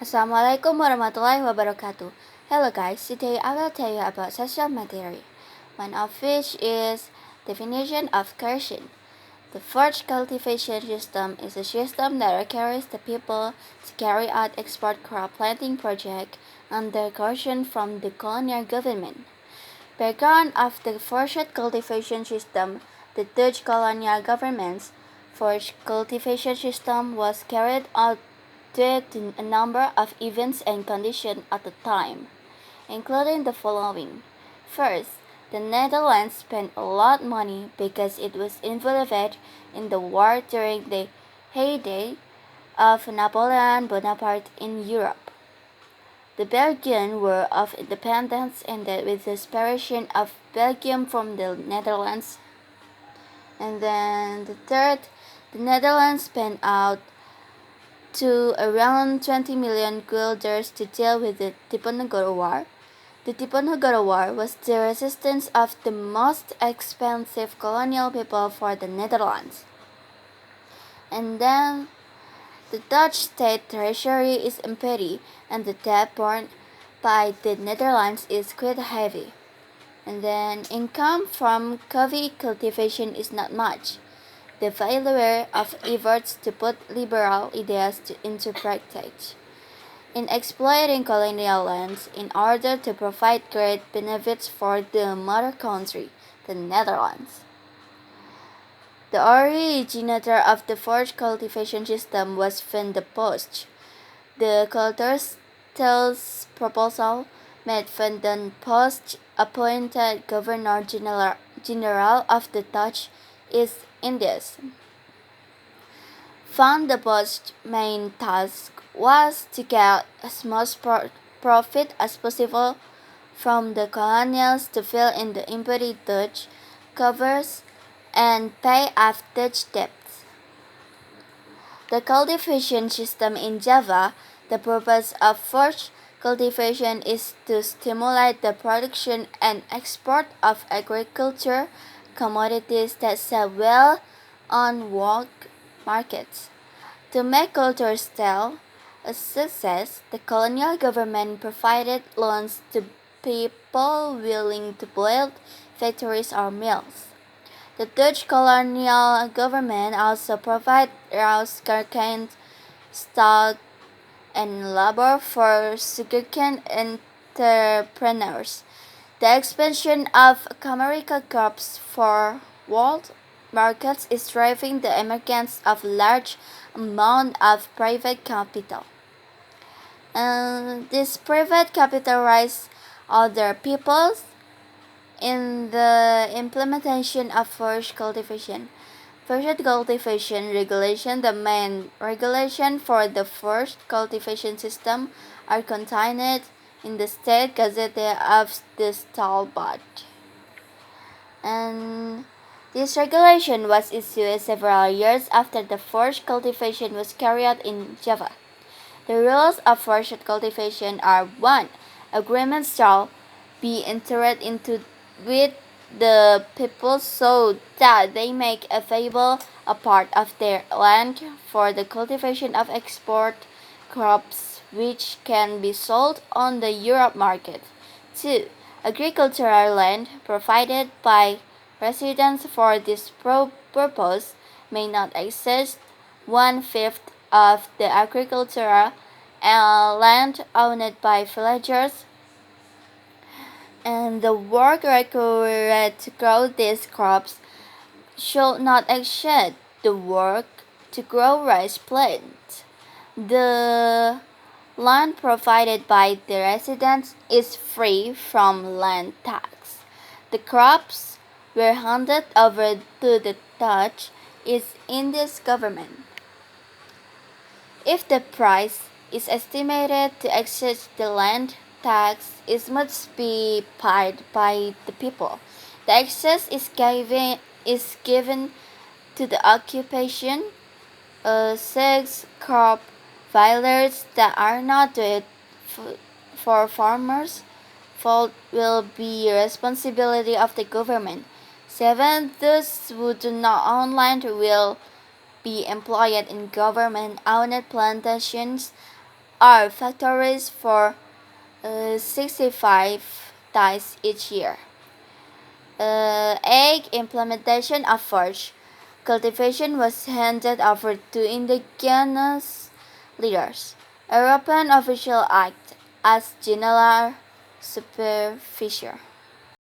Assalamualaikum warahmatullahi wabarakatuh. Hello guys, today I will tell you about social materi, one of which is definition of coercion. The forced cultivation system is a system that requires the people to carry out export crop planting project under coercion from the colonial government. Background of the forced cultivation system: the Dutch colonial government's forced cultivation system was carried out due to a number of events and conditions at the time, including the following. First, the Netherlands spent a lot of money because it was involved in the war during the heyday of Napoleon Bonaparte in Europe. The Belgian War of Independence ended with the separation of Belgium from the Netherlands. And then the third, the Netherlands spent out to around 20 million guilders to deal with the Diponegoro War. The Diponegoro War was the resistance of the most expensive colonial people for the Netherlands. And then the Dutch state treasury is empty and the debt borne by the Netherlands is quite heavy. And then income from coffee cultivation is not much. The failure of efforts to put liberal ideas into practice in exploiting colonial lands in order to provide great benefits for the mother country, the Netherlands. The originator of the forced cultivation system was Van de Post. The Culture's proposal made Van den Post appointed Governor-General of the Dutch East Indies. Van de Post's main task was to get as much profit as possible from the colonials to fill in the empty Dutch coffers and pay off Dutch debts. The cultivation system in Java. The purpose of forced cultivation is to stimulate the production and export of agriculture commodities that sell well on world markets. To make culture sell a success, the colonial government provided loans to people willing to build factories or mills. The Dutch colonial government also provided raw sugarcane stock and labor for sugarcane entrepreneurs. The expansion of American crops for world markets is driving the emergence of large amount of private capital. And this private capital raised other peoples in the implementation of forced cultivation. Forced cultivation regulation. The main regulation for the forced cultivation system are contained in the State Gazette of the Stalbard. And this regulation was issued several years after the forced cultivation was carried out in Java. The rules of forced cultivation are 1. Agreements shall be entered into with the people so that they make available a part of their land for the cultivation of export crops which can be sold on the Europe market. 2. Agricultural land provided by residents for this purpose may not exceed 1/5 of the agricultural land owned by villagers, and the work required to grow these crops should not exceed the work to grow rice plants. The land provided by the residents is free from land tax. The crops were handed over to the Dutch East Indies government. If the price is estimated to exceed the land tax, it must be paid by the people. The excess is given to the occupation. 6. Crop failures that are not due for farmers' fault will be responsibility of the government. 7. Those who do not own land will be employed in government-owned plantations are factories for 65 times each year. Egg implementation of forage cultivation was handed over to indigenous leaders. European officials act as general supervisor.